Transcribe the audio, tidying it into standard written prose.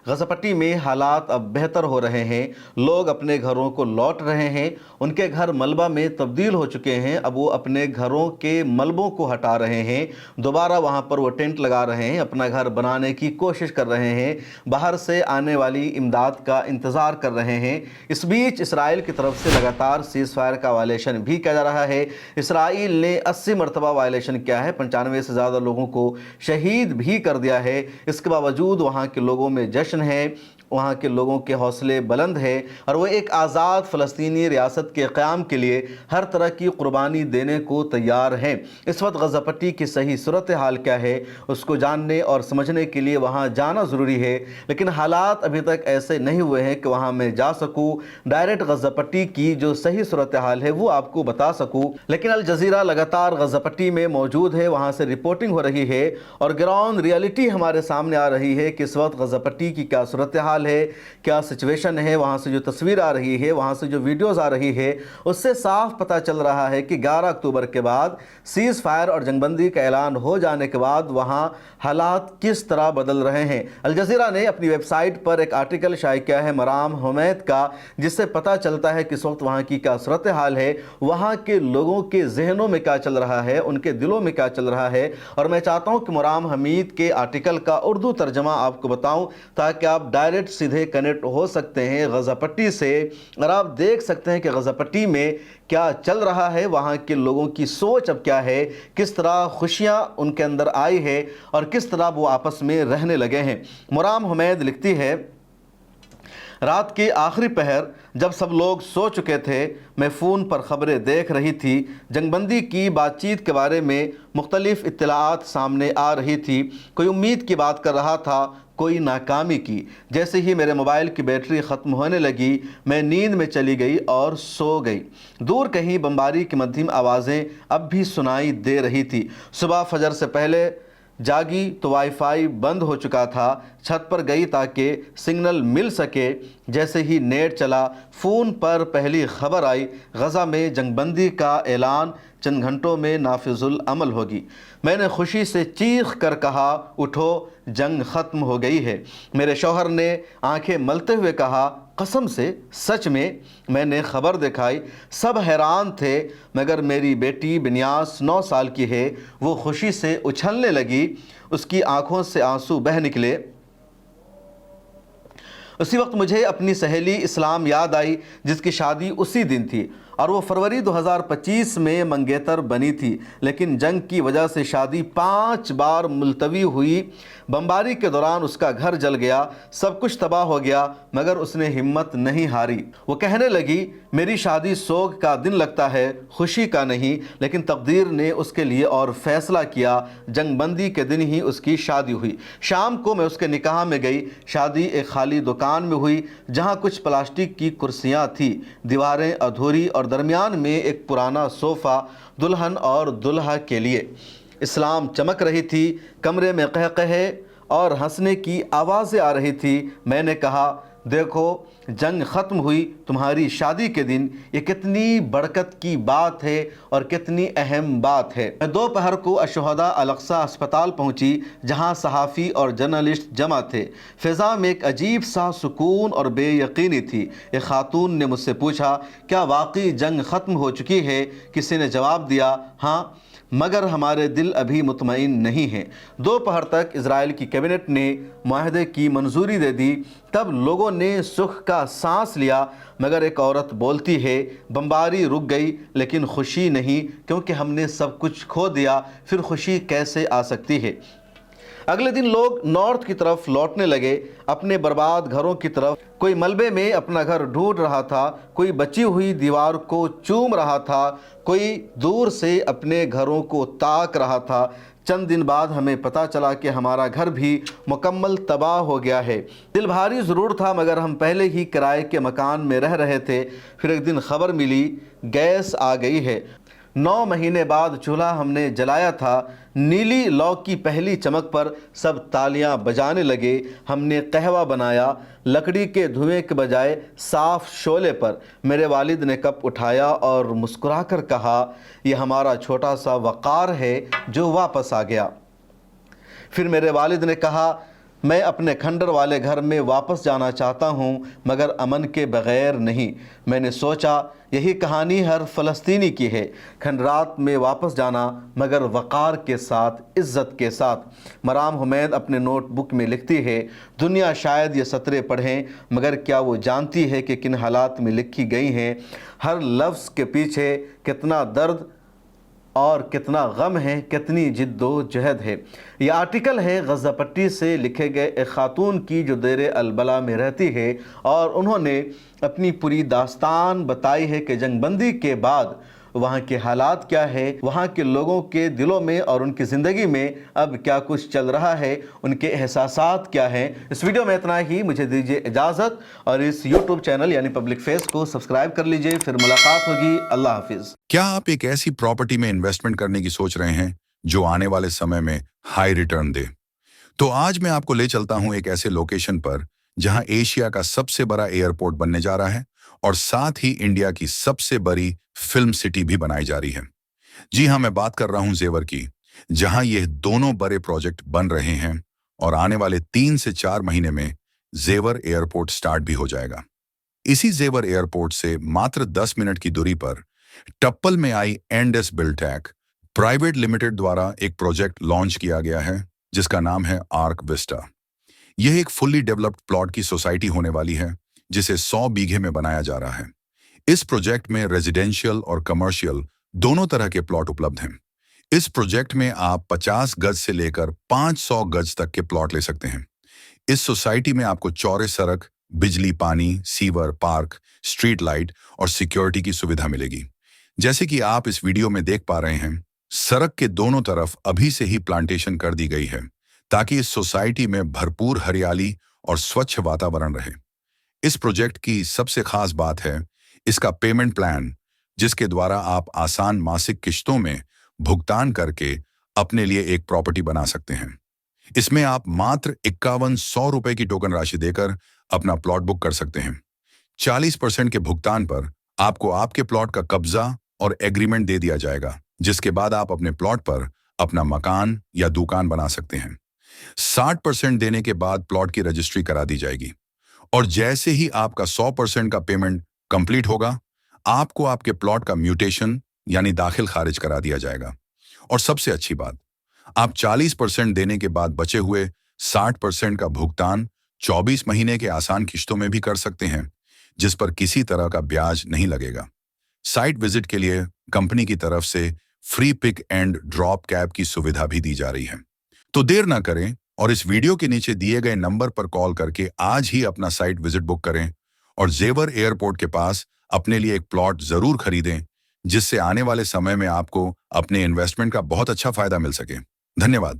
غزہ پٹی میں حالات اب بہتر ہو رہے ہیں، لوگ اپنے گھروں کو لوٹ رہے ہیں، ان کے گھر ملبہ میں تبدیل ہو چکے ہیں، اب وہ اپنے گھروں کے ملبوں کو ہٹا رہے ہیں، دوبارہ وہاں پر وہ ٹینٹ لگا رہے ہیں، اپنا گھر بنانے کی کوشش کر رہے ہیں، باہر سے آنے والی امداد کا انتظار کر رہے ہیں۔ اس بیچ اسرائیل کی طرف سے لگاتار سیز فائر کا وائلیشن بھی کیا جا رہا ہے۔ اسرائیل نے 80 مرتبہ وائلیشن کیا ہے، 95 سے زیادہ لوگوں کو شہید بھی کر دیا ہے۔ اس کے باوجود وہاں کے لوگوں میں جشن ہے، وہاں کے لوگوں کے حوصلے بلند ہیں اور وہ ایک آزاد فلسطینی ریاست کے قیام کے لیے ہر طرح کی قربانی دینے کو تیار ہیں۔ اس وقت غزہ پٹی کی صحیح صورتحال کیا ہے، اس کو جاننے اور سمجھنے کے لیے وہاں جانا ضروری ہے، لیکن حالات ابھی تک ایسے نہیں ہوئے ہیں کہ وہاں میں جا سکوں، ڈائریکٹ غزہ پٹی کی جو صحیح صورتحال ہے وہ آپ کو بتا سکوں۔ لیکن الجزیرہ لگاتار غزہ پٹی میں موجود ہے، وہاں سے رپورٹنگ ہو رہی ہے اور گراؤنڈ ریئلٹی ہمارے سامنے آ رہی ہے کہ اس وقت غزہ پٹی کی کیا صورتحال ہے، کیا سچویشن ہے، وہاں سے جو تصویر آ رہی ہے، وہاں سے جو ویڈیوز آ رہی ہے، اس سے صاف پتہ چل رہا ہے کہ 11 اکتوبر کے بعد سیز فائر اور جنگ بندی کا اعلان ہو جانے کے بعد وہاں حالات کس طرح بدل رہے ہیں۔ الجزیرہ نے اپنی ویب سائٹ پر ایک آرٹیکل شائع کیا ہے مرام حمید کا، جس سے پتہ چلتا ہے کہ اس وقت وہاں کی کیا صورتحال ہے، وہاں کے لوگوں کے ذہنوں میں کیا چل رہا ہے، ان کے دلوں میں کیا چل رہا ہے۔ اور میں چاہتا ہوں کہ مرام حمید کے آرٹیکل کا اردو ترجمہ آپ کو بتاؤں تاکہ آپ ڈائریکٹ سیدھے کنیکٹ ہو سکتے ہیں غزہ پٹی سے اور آپ دیکھ سکتے ہیں کہ غزہ پٹی میں کیا چل رہا ہے، وہاں کے لوگوں کی سوچ اب کیا ہے، کس طرح خوشیاں ان کے اندر آئی ہے اور کس طرح وہ آپس میں رہنے لگے ہیں۔ مرام حمید لکھتی ہے، رات کے آخری پہر جب سب لوگ سو چکے تھے، میں فون پر خبریں دیکھ رہی تھی، جنگ بندی کی بات چیت کے بارے میں مختلف اطلاعات سامنے آ رہی تھی، کوئی امید کی بات کر رہا تھا، کوئی ناکامی کی۔ جیسے ہی میرے موبائل کی بیٹری ختم ہونے لگی، میں نیند میں چلی گئی اور سو گئی۔ دور کہیں بمباری کی مدھم آوازیں اب بھی سنائی دے رہی تھی۔ صبح فجر سے پہلے جاگی تو وائی فائی بند ہو چکا تھا، چھت پر گئی تاکہ سگنل مل سکے۔ جیسے ہی نیٹ چلا، فون پر پہلی خبر آئی، غزہ میں جنگ بندی کا اعلان چند گھنٹوں میں نافذ العمل ہوگی۔ میں نے خوشی سے چیخ کر کہا، اٹھو، جنگ ختم ہو گئی ہے۔ میرے شوہر نے آنکھیں ملتے ہوئے کہا، قسم سے، سچ میں نے خبر دکھائی۔ سب حیران تھے مگر میری بیٹی بنیاس 9 سال کی ہے، وہ خوشی سے اچھلنے لگی، اس کی آنکھوں سے آنسو بہہ نکلے۔ اسی وقت مجھے اپنی سہیلی اسلام یاد آئی جس کی شادی اسی دن تھی اور وہ فروری 2025 میں منگیتر بنی تھی، لیکن جنگ کی وجہ سے شادی 5 بار ملتوی ہوئی۔ بمباری کے دوران اس کا گھر جل گیا، سب کچھ تباہ ہو گیا، مگر اس نے ہمت نہیں ہاری۔ وہ کہنے لگی، میری شادی سوگ کا دن لگتا ہے، خوشی کا نہیں، لیکن تقدیر نے اس کے لیے اور فیصلہ کیا۔ جنگ بندی کے دن ہی اس کی شادی ہوئی۔ شام کو میں اس کے نکاح میں گئی۔ شادی ایک خالی دکان میں ہوئی جہاں کچھ پلاسٹک کی کرسیاں تھیں، دیواریں ادھوری اور درمیان میں ایک پرانا صوفہ دلہن اور دلہا کے لیے۔ اسلام چمک رہی تھی، کمرے میں قہقہے اور ہنسنے کی آوازیں آ رہی تھی۔ میں نے کہا، دیکھو، جنگ ختم ہوئی تمہاری شادی کے دن، یہ کتنی برکت کی بات ہے اور کتنی اہم بات ہے۔ میں دوپہر کو الشہداء الاقصی ہسپتال پہنچی جہاں صحافی اور جرنلسٹ جمع تھے۔ فضا میں ایک عجیب سا سکون اور بے یقینی تھی۔ ایک خاتون نے مجھ سے پوچھا، کیا واقعی جنگ ختم ہو چکی ہے؟ کسی نے جواب دیا، ہاں، مگر ہمارے دل ابھی مطمئن نہیں ہیں۔ دوپہر تک اسرائیل کی کابینٹ نے معاہدے کی منظوری دے دی، تب لوگوں نے سکھ کا سانس لیا، مگر ایک عورت بولتی ہے، بمباری رک گئی لیکن خوشی نہیں، کیونکہ ہم نے سب کچھ کھو دیا، پھر خوشی کیسے آ سکتی ہے؟ اگلے دن لوگ نارتھ کی طرف لوٹنے لگے، اپنے برباد گھروں کی طرف۔ کوئی ملبے میں اپنا گھر ڈھونڈ رہا تھا، کوئی بچی ہوئی دیوار کو چوم رہا تھا، کوئی دور سے اپنے گھروں کو تاک رہا تھا۔ چند دن بعد ہمیں پتہ چلا کہ ہمارا گھر بھی مکمل تباہ ہو گیا ہے۔ دل بھاری ضرور تھا مگر ہم پہلے ہی کرائے کے مکان میں رہ رہے تھے۔ پھر ایک دن خبر ملی، گیس آ گئی ہے۔ 9 مہینے بعد چولہا ہم نے جلایا تھا۔ نیلی لو کی پہلی چمک پر سب تالیاں بجانے لگے۔ ہم نے قہوہ بنایا، لکڑی کے دھوئیں کے بجائے صاف شعلے پر۔ میرے والد نے کپ اٹھایا اور مسکرا کر کہا، یہ ہمارا چھوٹا سا وقار ہے جو واپس آ گیا۔ پھر میرے والد نے کہا، میں اپنے کھنڈر والے گھر میں واپس جانا چاہتا ہوں مگر امن کے بغیر نہیں۔ میں نے سوچا یہی کہانی ہر فلسطینی کی ہے، کھنڈرات میں واپس جانا مگر وقار کے ساتھ، عزت کے ساتھ۔ مرام حمید اپنے نوٹ بک میں لکھتی ہے، دنیا شاید یہ سطریں پڑھیں مگر کیا وہ جانتی ہے کہ کن حالات میں لکھی گئی ہیں؟ ہر لفظ کے پیچھے کتنا درد اور کتنا غم ہے، کتنی جد و جہد ہے۔ یہ آرٹیکل ہے غزہ پٹی سے لکھے گئے ایک خاتون کی جو دیر البلا میں رہتی ہے، اور انہوں نے اپنی پوری داستان بتائی ہے کہ جنگ بندی کے بعد وہاں کے حالات کیا ہے، وہاں کے لوگوں کے دلوں میں اور ان کی زندگی میں اب کیا کچھ چل رہا ہے، ان کے احساسات کیا ہیں۔ اس ویڈیو میں اتنا ہی، مجھے دیجیے اجازت، اور اس یوٹیوب چینل یعنی پبلک فیس کو سبسکرائب کر لیجیے۔ پھر ملاقات ہوگی، اللہ حافظ۔ کیا آپ ایک ایسی پراپرٹی میں انویسٹمنٹ کرنے کی سوچ رہے ہیں جو آنے والے سمے میں ہائی ریٹرن دے؟ تو آج میں آپ کو لے چلتا ہوں ایک ایسے لوکیشن پر جہاں ایشیا کا سب سے بڑا ایئرپورٹ بننے جا رہا ہے اور ساتھ ہی انڈیا کی سب سے بڑی فلم سٹی بھی بنائی جا رہی ہے۔ جی ہاں، میں بات کر رہا ہوں زیور کی، جہاں یہ دونوں بڑے پروجیکٹ بن رہے ہیں اور آنے والے 3 سے 4 مہینے میں زیور ایئرپورٹ سٹارٹ بھی ہو جائے گا۔ اسی زیور ایئرپورٹ سے ماتر 10 منٹ کی دوری پر ٹپل میں آئی اینڈس بلٹیک پرائیویٹ لمیٹڈ دوارا ایک پروجیکٹ لانچ کیا گیا ہے جس کا نام ہے آرک وسٹا۔ یہ ایک فلی ڈیولپڈ پلاٹ کی سوسائٹی ہونے والی ہے جسے 100 بیگھے میں بنایا جا رہا ہے۔ اس پروجیکٹ میں ریزیڈینشیل اور کمرشیل دونوں طرح کے پلاٹ اپلبدھ ہیں۔ اس پروجیکٹ میں آپ 50 گز سے لے کر 500 گز تک کے پلاٹ لے سکتے ہیں۔ اس سوسائٹی میں آپ کو چوڑے سڑک، بجلی، پانی، سیور، پارک، اسٹریٹ لائٹ اور سیکیورٹی کی سویدھا ملے گی۔ جیسے کہ آپ اس ویڈیو میں دیکھ پا رہے ہیں، سڑک کے دونوں طرف ابھی سے ہی پلانٹیشن کر دی گئی ہے تاکہ اس سوسائٹی میں بھرپور ہریالی اور سوچھ واتاورن رہے۔ اس پروجیکٹ کی سب سے خاص بات ہے اس کا پیمنٹ پلان، جس کے دوارا آپ آسان ماسک قسطوں میں بھگتان کر کے اپنے لیے ایک پراپرٹی بنا سکتے ہیں۔ اس میں آپ ماتر 5100 روپے کی ٹوکن راشی دے کر اپنا پلاٹ بک کر سکتے ہیں۔ 40% کے بھگتان پر آپ کو آپ کے پلاٹ کا قبضہ اور ایگریمنٹ دے دیا جائے گا، جس کے بعد آپ اپنے پلاٹ پر اپنا مکان یا دکان بنا سکتے ہیں۔ 60% دینے کے بعد پلاٹ کی رجسٹری کرا دی جائے گی، اور جیسے ہی آپ کا 100% کا پیمنٹ کمپلیٹ ہوگا، آپ کو آپ کے پلاٹ کا میوٹیشن یعنی داخل خارج کرا دیا جائے گا۔ اور سب سے اچھی بات، آپ 40% دینے کے بعد بچے ہوئے 60% کا بھگتان 24 مہینے کے آسان قسطوں میں بھی کر سکتے ہیں، جس پر کسی طرح کا بیاج نہیں لگے گا۔ سائٹ وزٹ کے لیے کمپنی کی طرف سے free pick and drop cab کی سویدھا بھی دی جا رہی ہے۔ تو دیر نہ کریں اور اس ویڈیو کے نیچے دیے گئے نمبر پر کال کر کے آج ہی اپنا سائٹ وزٹ بک کریں اور زیور ایئرپورٹ کے پاس اپنے لیے ایک پلاٹ ضرور خریدیں، جس سے آنے والے سمے میں آپ کو اپنے انویسٹمنٹ کا بہت اچھا فائدہ مل سکے۔ دھنیہ واد۔